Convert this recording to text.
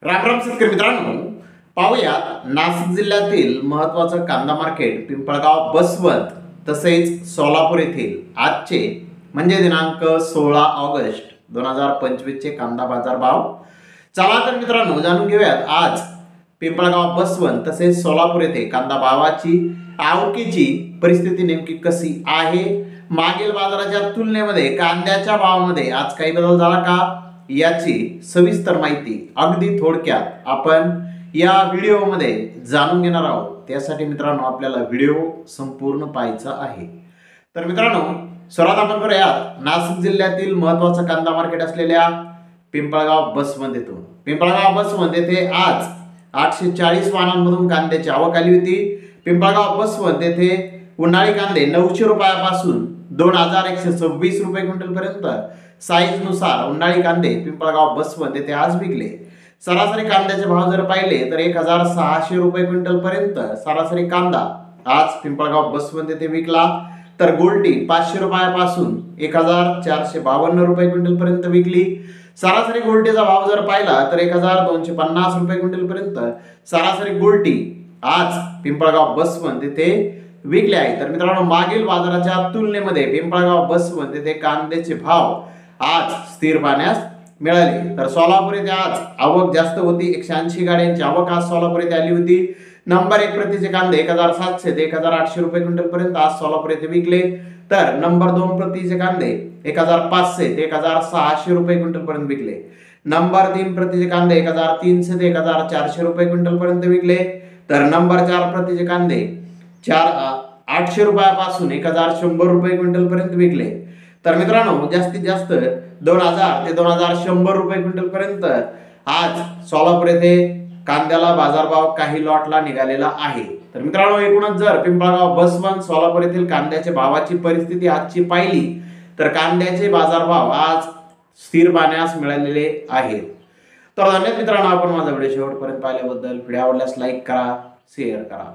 राम राम शेतकरी मित्रांनो, पाहूयात नाशिक जिल्ह्यातील महत्त्वाचं कांदा मार्केट पिंपळगाव बसवंत तसेच सोलापूर येथील आजचे म्हणजे दिनांक 16 ऑगस्ट 2025 चे कांदा बाजार भाव। चला तर मित्रांनो जाणून घेऊयात आज पिंपळगाव बसवंत तसेच सोलापूर येथे कांदा भावाची आवकीची परिस्थिती नेमकी कशी आहे, मागील बाजाराच्या तुलनेमध्ये कांद्याच्या भावामध्ये आज काही बदल झाला का याची सविस्तर माहिती अगदी थोडक्यात आपण या व्हिडिओमध्ये जाणून घेणार आहोत। त्यासाठी मित्रांनो आपल्याला व्हिडिओ संपूर्ण पाहायचा आहे। तर मित्रांनो सर्वात आपण करूयात नाशिक जिल्ह्यातील महत्त्वाचं कांदा मार्केट असलेल्या पिंपळगाव बसवंत येथून। पिंपळगाव बसवंत येथे आज 840 वाहनांमधून कांद्याची आवक आली होती। पिंपळगाव बसवंत येथे उन्हाळी कांदे 900 रुपयापासून 2126 रुपये क्विंटल पर्यंत साईज नुसार उन्हाळी कांदे पिंपळगाव बसवंत येथे आज विकले। सरासरी कांद्याचे भाव जर पाहिले तर 1600 रुपये क्विंटल पर्यंत सरासरी कांदा आज पिंपळगाव बसवंत येथे विकला। तर गोल्टी 500 रुपयापासून 1452 रुपये क्विंटल पर्यंत विकली। सरासरी गोल्टीचा भाव जर पाहिला तर 1250 रुपये क्विंटल पर्यंत सरासरी गोल्टी आज पिंपळगाव बसवंत येथे विकले आहे। तर मित्रांनो मागील बाजाराच्या तुलनेमध्ये पिंपळगाव बसवंत येथे कांद्याचे भाव आज स्थिर पाहण्यास मिळाले। तर सोलापूर येथे आज आवक जास्त होती, 180 गाड्यांची आवक आज सोलापूर येथे आली होती। नंबर 1 प्रतीचे कांदे 1700 ते 1800 रुपये क्विंटल पर्यंत आज सोलापूर येथे विकले। तर नंबर 2 प्रतीचे कांदे 1500 ते 1600 रुपये क्विंटल पर्यंत विकले। नंबर 3 प्रतीचे कांदे 1300 ते 1400 रुपये क्विंटल पर्यंत विकले। तर नंबर 4 प्रतीचे कांदे 800 रुपयापासून 1100 रुपये क्विंटल पर्यंत विकले। तर मित्रांनो जास्तीत जास्त 2000 ते 2100 रुपये क्विंटल पर्यंत आज सोलापूर येथे कांद्याला बाजारभाव काही लॉटला निघालेला आहे। तर मित्रांनो एकूणच जर पिंपळगाव बसवंत सोलापूर येथील कांद्याच्या भावाची परिस्थिती आजची पाहिली तर कांद्याचे बाजारभाव आज स्थिर पाहण्यास मिळालेले आहेत। तर धन्यवाद मित्रांनो, आपण माझा व्हिडिओ शेवटपर्यंत पाहिल्याबद्दल। व्हिडिओ आवडल्यास लाईक करा, शेअर करा।